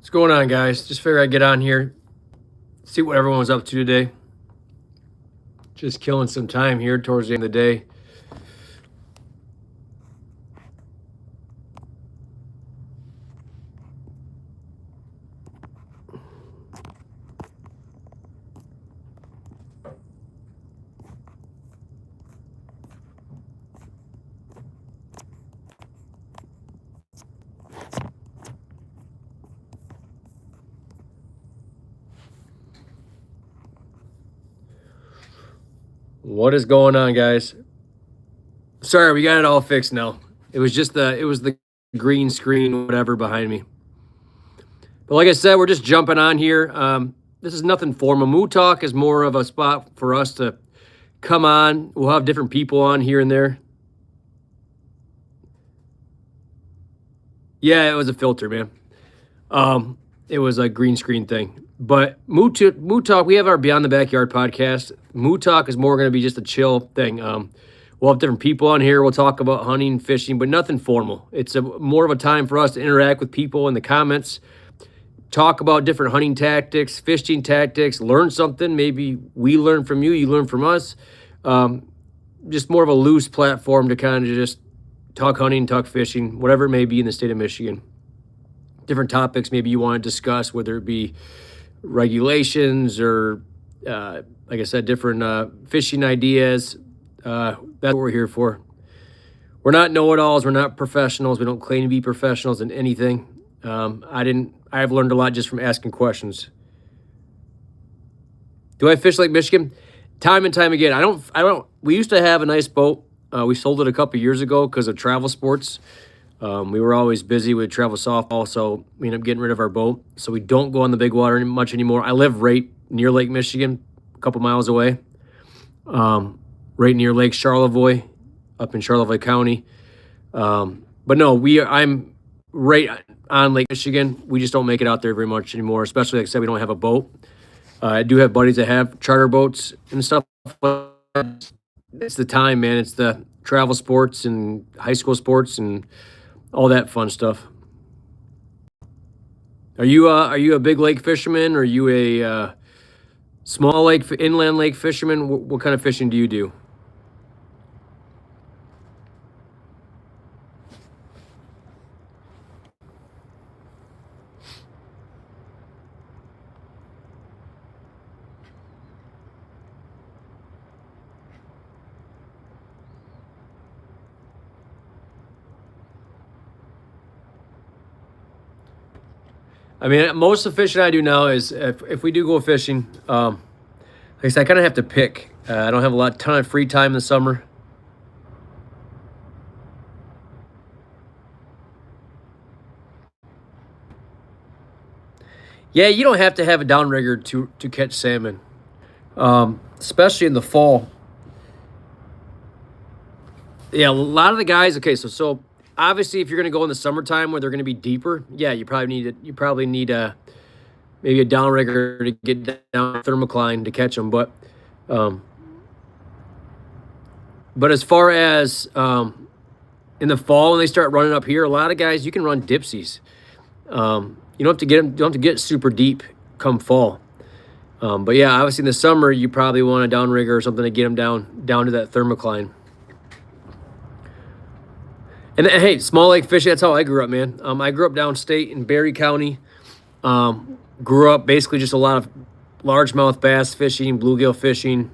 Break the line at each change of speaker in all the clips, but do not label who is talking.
What's going on, guys? Just figured I'd get on here, see what everyone was up to today. Just killing some time here towards the end of the day. What is going on, guys? Sorry, we got it all fixed now. It was the green screen, whatever, behind me. But like I said, we're just jumping on here. This is nothing formal. Moo Talk is more of a spot for us to come on. We'll have different people on here and there. Yeah, it was a filter, man. It was a green screen thing. But Moo Talk, we have our Beyond the Backyard podcast. Moo Talk is more going to be just a chill thing. We'll have different people on here. We'll talk about hunting, fishing, but nothing formal. It's more of a time for us to interact with people in the comments, talk about different hunting tactics, fishing tactics, learn something. Maybe we learn from you, you learn from us. Just more of a loose platform to kind of just talk hunting, talk fishing, whatever it may be in the state of Michigan. Different topics maybe you want to discuss, whether it be regulations or, like I said, different fishing ideas. That's what we're here for. We're not know-it-alls. We're not professionals. We don't claim to be professionals in anything. I've learned a lot just from asking questions. Do I fish Lake Michigan? Time and time again. I don't. We used to have a nice boat. We sold it a couple years ago because of travel sports. We were always busy with travel softball, so we ended up getting rid of our boat. So we don't go on the big water much anymore. I live right near Lake Michigan, a couple miles away, right near Lake Charlevoix, up in Charlevoix County. But no, I'm right on Lake Michigan. We just don't make it out there very much anymore, especially, like I said, we don't have a boat. I do have buddies that have charter boats and stuff. It's the time, man. It's the travel sports and high school sports and all that fun stuff. Are you a big lake fisherman? Or are you a small lake, inland lake fisherman? What kind of fishing do you do? I mean, most of the fishing I do now is if we do go fishing, like I said, I kind of have to pick. I don't have a ton of free time in the summer. Yeah, you don't have to have a downrigger to catch salmon, especially in the fall. Yeah, a lot of the guys. Okay, so obviously, if you're going to go in the summertime where they're going to be deeper, yeah, you probably need maybe a downrigger to get down thermocline to catch them. But as far as in the fall when they start running up here, a lot of guys you can run dipsies. You don't have to get them. You don't have to get super deep come fall. But yeah, obviously in the summer you probably want a downrigger or something to get them down to that thermocline. And hey, small lake fishing, that's how I grew up, man. I grew up downstate in Berry County. Grew up basically just a lot of largemouth bass fishing, bluegill fishing,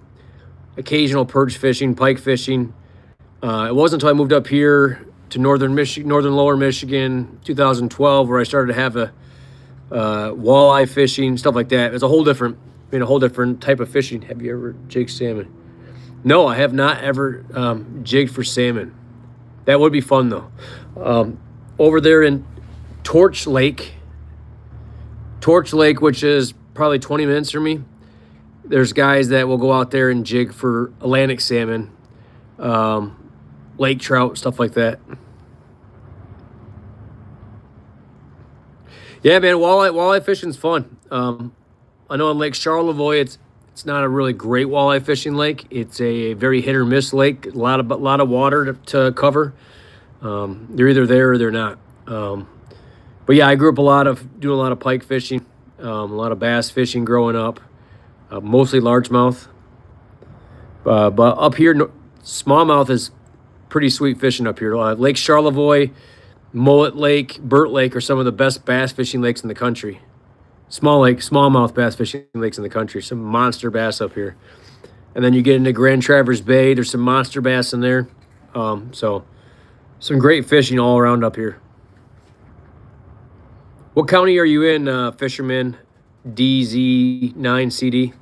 occasional perch fishing, pike fishing. It wasn't until I moved up here to northern lower Michigan, 2012, where I started to have a walleye fishing, stuff like that. It's a whole different type of fishing. Have you ever jigged salmon? No, I have not ever jigged for salmon. That would be fun, though. Over there in Torch Lake, which is probably 20 minutes from me, there's guys that will go out there and jig for Atlantic salmon, lake trout, stuff like that. Yeah, man, walleye fishing's fun. I know on Lake Charlevoix, it's not a really great walleye fishing lake. It's a very hit or miss lake. A lot of water to cover. They're either there or they're not. But yeah, I grew up doing a lot of pike fishing, a lot of bass fishing growing up, mostly largemouth. But up here, smallmouth is pretty sweet fishing up here. Lake Charlevoix, Mullet Lake, Burt Lake are some of the best bass fishing lakes in the country. Smallmouth bass fishing lakes in the country. Some monster bass up here. And then you get into Grand Traverse Bay. There's some monster bass in there. So some great fishing all around up here. What county are you in, Fisherman DZ9CD?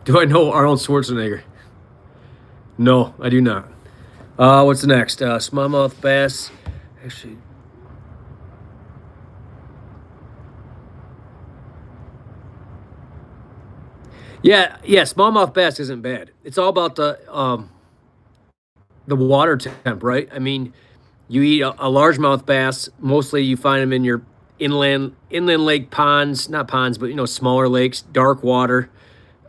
Do I know Arnold Schwarzenegger? No, I do not. What's the next? Smallmouth bass. Actually, yeah. Smallmouth bass isn't bad. It's all about the water temp, right? I mean, you eat a largemouth bass. Mostly, you find them in your inland lake ponds, not ponds, but smaller lakes, dark water.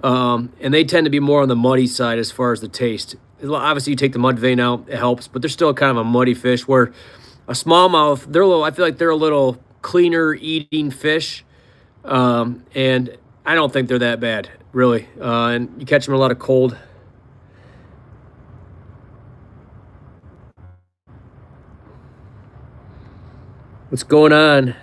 And they tend to be more on the muddy side as far as the taste. Obviously, you take the mud vein out, it helps, but they're still kind of a muddy fish. Where a smallmouth, I feel like they're a little cleaner eating fish, and I don't think they're that bad, really. And you catch them in a lot of cold. What's going on?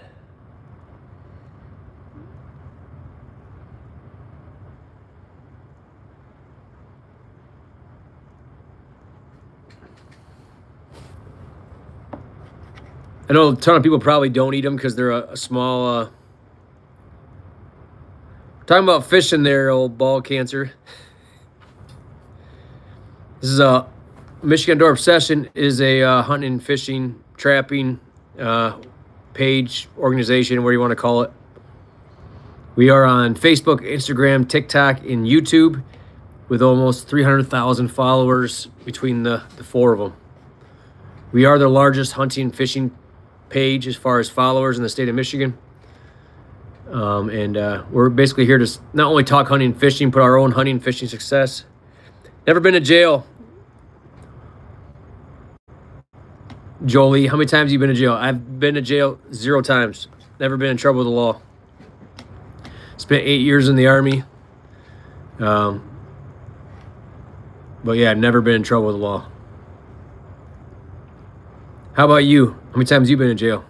I know a ton of people probably don't eat them because they're a small. Talking about fishing there, old ball cancer. This is a Michigan Door Obsession is a hunting, fishing, trapping page, organization, whatever you want to call it. We are on Facebook, Instagram, TikTok, and YouTube with almost 300,000 followers between the four of them. We are the largest hunting and fishing page as far as followers in the state of Michigan. And we're basically here to not only talk hunting and fishing, but our own hunting and fishing success. Never been to jail. Jolie, how many times have you been to jail? I've been to jail 0 times. Never been in trouble with the law. Spent 8 years in the Army. But yeah, I've never been in trouble with the law. How about you? How many times have you been in jail?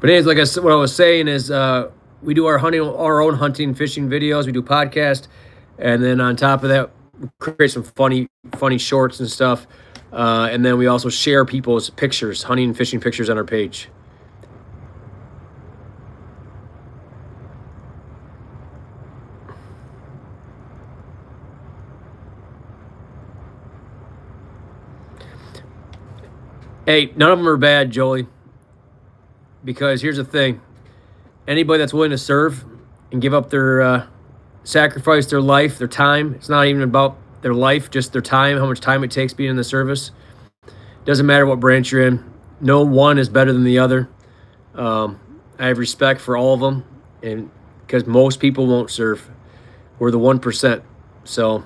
But anyways, like what I was saying is we do our own hunting, fishing videos. We do podcasts. And then on top of that, we create some funny shorts and stuff. And then we also share people's pictures, hunting and fishing pictures on our page. Hey, none of them are bad, Jolie. Because here's the thing. Anybody that's willing to serve and give up their, sacrifice their life, their time, it's not even about their life, just their time, how much time it takes being in the service. Doesn't matter what branch you're in. No one is better than the other. I have respect for all of them, and because most people won't serve. We're the 1%. So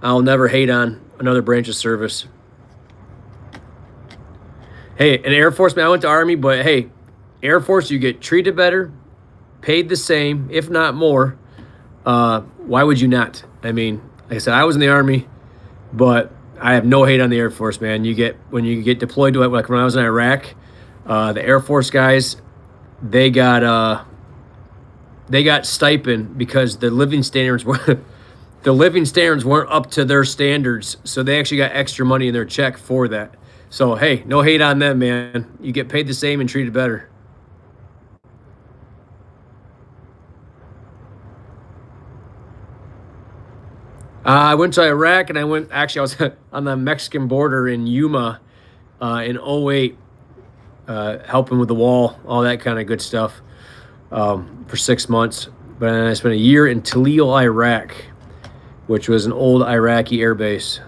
I'll never hate on another branch of service. Hey, an Air Force man, I went to Army, but hey, Air Force, you get treated better, paid the same, if not more. Why would you not? I mean, like I said, I was in the Army, but I have no hate on the Air Force, man. When you get deployed to it, like when I was in Iraq, the Air Force guys, they got stipend because the living standards weren't up to their standards, so they actually got extra money in their check for that. So hey, no hate on them, man. You get paid the same and treated better. I went to Iraq, and I was on the Mexican border in Yuma in 2008, helping with the wall, all that kind of good stuff, for 6 months. But then I spent a year in Tallil, Iraq, which was an old Iraqi air base.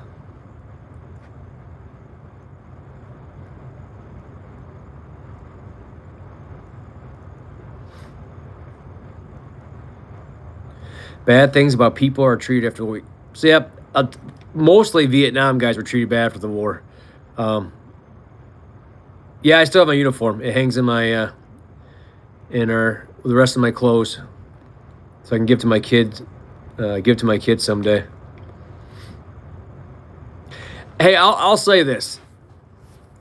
Bad things about people are treated after the war. So yeah, mostly Vietnam guys were treated bad for the war. Um, yeah, I still have my uniform. It hangs in my in our with the rest of my clothes, so I can give to my kids. Give to my kids someday. Hey, I'll say this.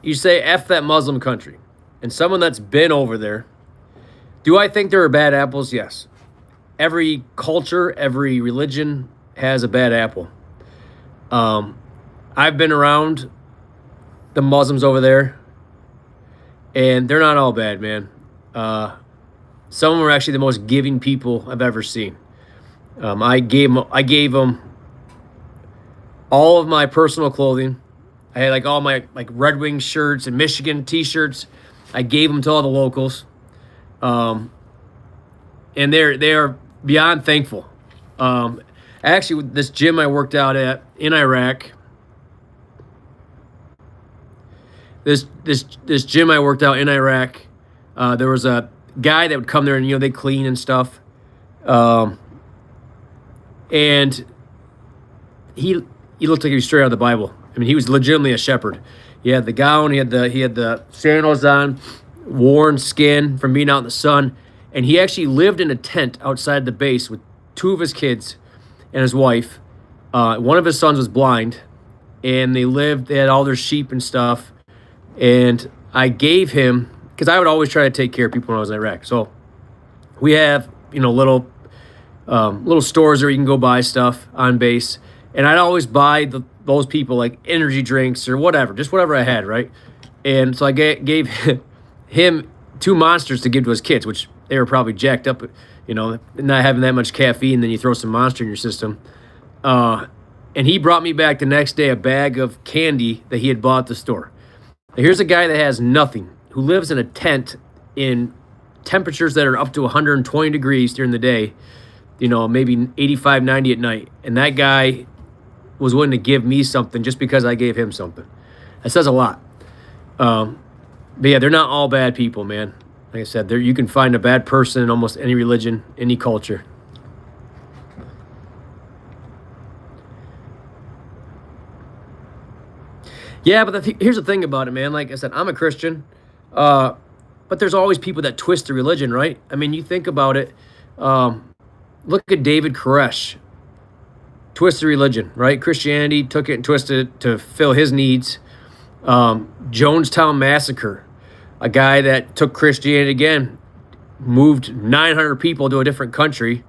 You say F that Muslim country. And someone that's been over there, do I think there are bad apples? Yes. Every culture, every religion has a bad apple. I've been around the Muslims over there, and they're not all bad, man. Some of them are actually the most giving people I've ever seen. I gave them all of my personal clothing. I had like all my like Red Wings shirts and Michigan T-shirts. I gave them to all the locals, and they are beyond thankful. Actually, this gym I worked out at in Iraq, this gym I worked out in Iraq, there was a guy that would come there and they clean and stuff, and he looked like he was straight out of the Bible. I mean, he was legitimately a shepherd. He had the gown, he had the sandals on, worn skin from being out in the sun, and he actually lived in a tent outside the base with two of his kids and his wife. One of his sons was blind, and they had all their sheep and stuff. And I gave him, because I would always try to take care of people when I was in Iraq. So we have little stores where you can go buy stuff on base, and I'd always buy those people like energy drinks or whatever, just whatever I had, right? And so I gave him 2 Monsters to give to his kids, which they were probably jacked up, not having that much caffeine. Then you throw some Monster in your system. And he brought me back the next day a bag of candy that he had bought at the store. Now, here's a guy that has nothing, who lives in a tent in temperatures that are up to 120 degrees during the day, maybe 85, 90 at night. And that guy was willing to give me something just because I gave him something. That says a lot. But yeah, they're not all bad people, man. Like I said, you can find a bad person in almost any religion, any culture. Yeah, but here's the thing about it, man. Like I said, I'm a Christian, but there's always people that twist the religion, right? I mean, you think about it. Look at David Koresh. Twisted religion, right? Christianity took it and twisted it to fill his needs. Jonestown Massacre, a guy that took Christianity again, moved 900 people to a different country,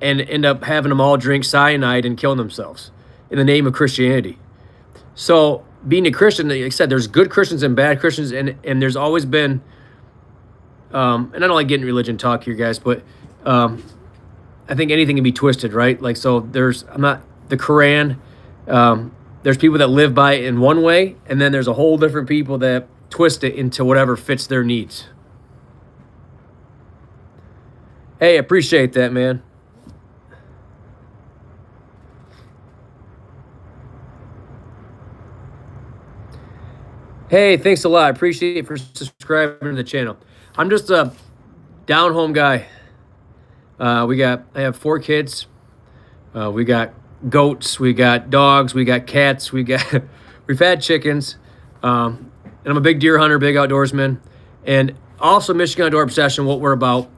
and end up having them all drink cyanide and killing themselves in the name of Christianity. So being a Christian, like I said, there's good Christians and bad Christians, and there's always been, and I don't like getting religion talk here, guys, but I think anything can be twisted, right? Like, so the Quran, there's people that live by it in one way, and then there's a whole different people that twist it into whatever fits their needs. Hey, appreciate that, man. Hey, thanks a lot. I appreciate it for subscribing to the channel. I'm just a down-home guy. I have 4 kids. We got goats, we got dogs, we got cats, we've had chickens. And I'm a big deer hunter, big outdoorsman. And also Michigan Outdoor Obsession, what we're about.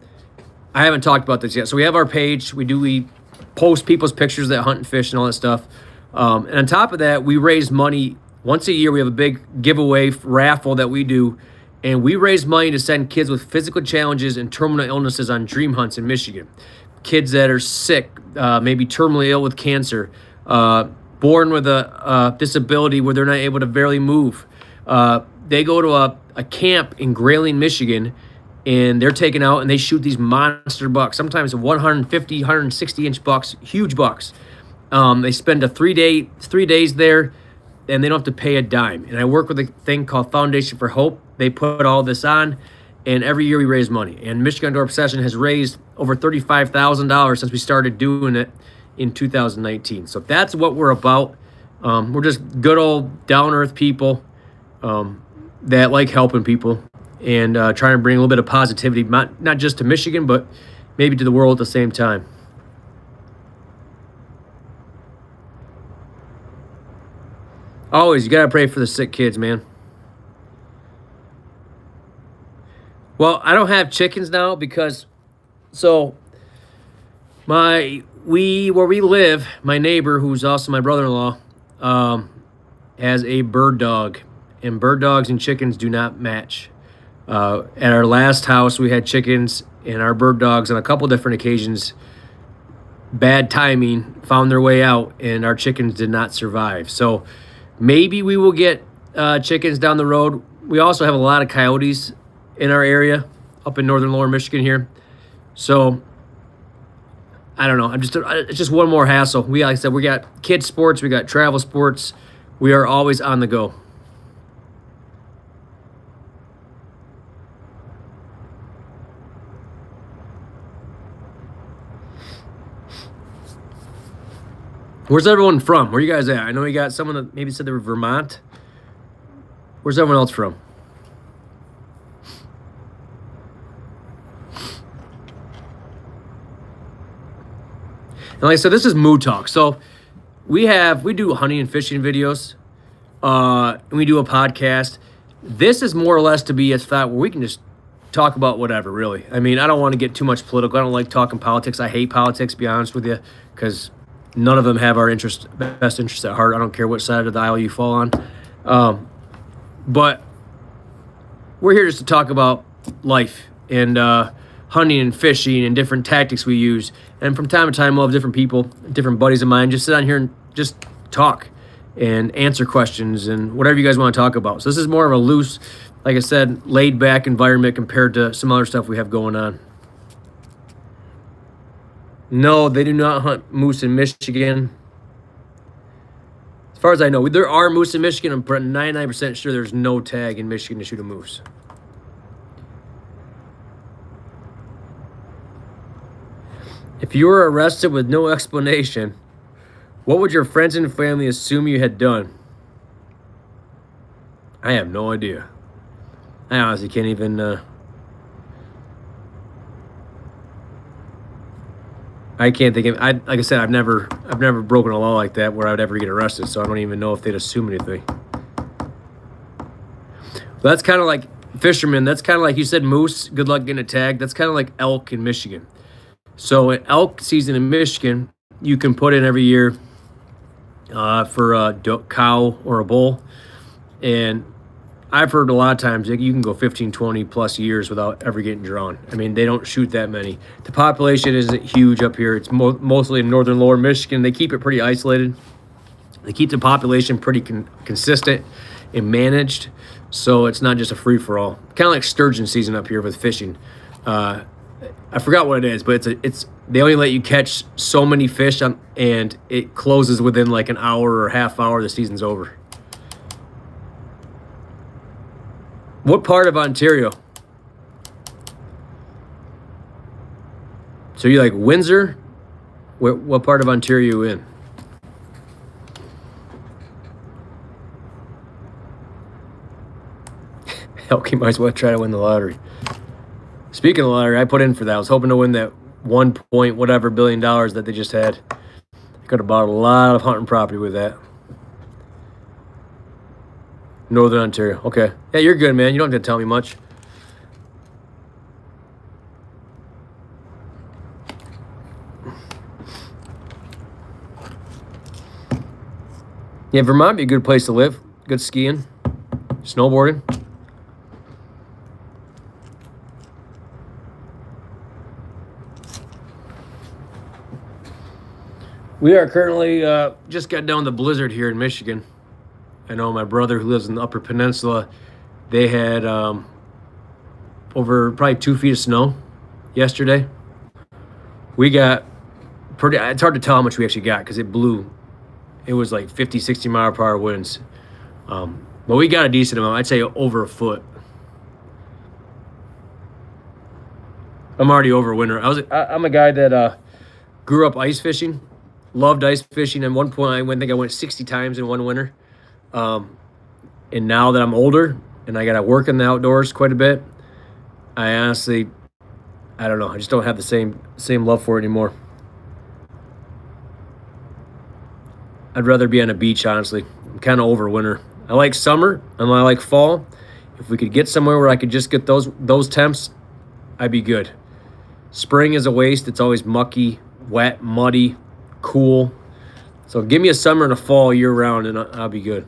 I haven't talked about this yet. So we have our page. We post people's pictures that hunt and fish and all that stuff. And on top of that, we raise money once a year. We have a big giveaway raffle that we do. And we raise money to send kids with physical challenges and terminal illnesses on dream hunts in Michigan. Kids that are sick, maybe terminally ill with cancer, born with a disability where they're not able to barely move. They go to a camp in Grayling, Michigan, and they're taken out and they shoot these monster bucks, sometimes 150, 160-inch bucks, huge bucks. They spend 3 days there, and they don't have to pay a dime. And I work with a thing called Foundation for Hope. They put all this on, and every year we raise money. And Michigan Outdoor Obsession has raised over $35,000 since we started doing it in 2019. So that's what we're about. We're just good old down-earth people that like helping people and trying to bring a little bit of positivity, not just to Michigan, but maybe to the world at the same time. Always, you gotta pray for the sick kids, man. Well, I don't have chickens now because so where we live, my neighbor, who's also my brother-in-law, um, has a bird dog, and bird dogs and chickens do not match. At our last house, we had chickens, and our bird dogs on a couple different occasions, bad timing, found their way out, and our chickens did not survive. So maybe we will get chickens down the road. We also have a lot of coyotes in our area up in northern lower Michigan here. So I don't know. It's just one more hassle. Like I said, we got kids sports, we got travel sports. We are always on the go. Where's everyone from? Where you guys at? I know you got someone that maybe said they were Vermont. Where's everyone else from? And like I said, this is Moo Talk. So we do hunting and fishing videos, and we do a podcast. This is more or less to be a thought where we can just talk about whatever, really. I mean, I don't want to get too much political. I don't like talking politics. I hate politics, to be honest with you, because none of them have our best interest at heart. I don't care what side of the aisle you fall on. But we're here just to talk about life and hunting and fishing and different tactics we use. And from time to time, we'll have different people, different buddies of mine, just sit on here and just talk and answer questions and whatever you guys want to talk about. So this is more of a loose, like I said, laid back environment compared to some other stuff we have going on. No, they do not hunt moose in Michigan. As far as I know, there are moose in Michigan. I'm 99% sure there's no tag in Michigan to shoot a moose. If you were arrested with no explanation, what would your friends and family assume you had done? I have no idea. I honestly can't even... I can't think of... like I said, I've never broken a law like that where I would ever get arrested, so I don't even know if they'd assume anything. But that's kind of like fishermen. That's kind of like you said, moose, good luck getting a tag. That's kind of like elk in Michigan. So in elk season in Michigan, you can put in every year for a cow or a bull. And I've heard a lot of times you can go 15, 20 plus years without ever getting drawn. I mean, they don't shoot that many. The population isn't huge up here. It's mostly in northern lower Michigan. They keep it pretty isolated. They keep the population pretty consistent and managed. So it's not just a free-for-all. Kind of like sturgeon season up here with fishing. I forgot what it is, but it's they only let you catch so many fish and it closes within like an hour or half hour. The season's over. What part of Ontario? So you like Windsor? What part of Ontario are you in? Okay, might as well try to win the lottery. Speaking of the lottery, I put in for that. I was hoping to win that 1 point whatever billion dollars that they just had. I could have bought a lot of hunting property with that. Northern Ontario. Okay. Yeah, you're good, man. You don't have to tell me much. Yeah, Vermont would be a good place to live. Good skiing, snowboarding. We are currently just got done the blizzard here in Michigan. I know my brother who lives in the Upper Peninsula, they had over probably 2 feet of snow yesterday. We got pretty, it's hard to tell how much we actually got because it blew. It was like 50, 60 mile per hour winds. But we got a decent amount. I'd say over a foot. I'm already over winter. I'm a guy that grew up ice fishing. Loved ice fishing. At one point, I think I went 60 times in one winter. And now that I'm older and I got to work in the outdoors quite a bit, I honestly, I don't know. I just don't have the same love for it anymore. I'd rather be on a beach, honestly. I'm kind of over winter. I like summer and I like fall. If we could get somewhere where I could just get those temps, I'd be good. Spring is a waste. It's always mucky, wet, muddy, cool. So give me a summer and a fall year round and I'll be good.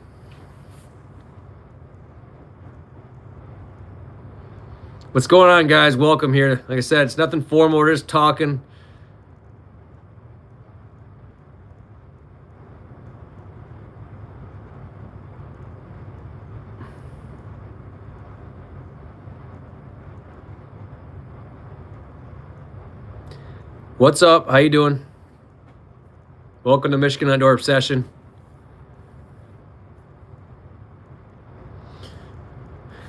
What's going on, guys? Welcome here. Like I said, it's nothing formal. We're just talking. What's up? How you doing? Welcome to Michigan Outdoor Obsession.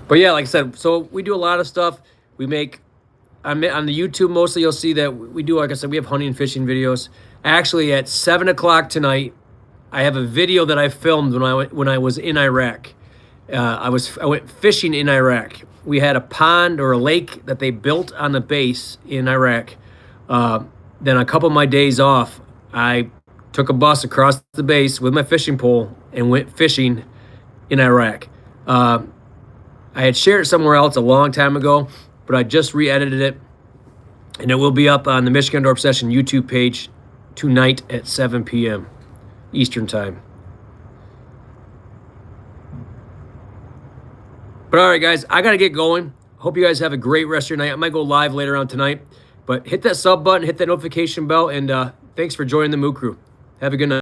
But yeah, like I said, so we do a lot of stuff. We make, on the YouTube mostly, you'll see that we do, like I said, we have hunting and fishing videos. Actually, at 7 o'clock tonight, I have a video that I filmed when I was in Iraq. I went fishing in Iraq. We had a pond or a lake that they built on the base in Iraq. Then a couple of my days off, I took a bus across the base with my fishing pole and went fishing in Iraq. I had shared it somewhere else a long time ago, but I just re-edited it, and it will be up on the Michigan Outdoor Obsession YouTube page tonight at 7 p.m. Eastern Time. But all right, guys, I got to get going. Hope you guys have a great rest of your night. I might go live later on tonight, but hit that sub button, hit that notification bell, and thanks for joining the Moo Crew. Have a good night.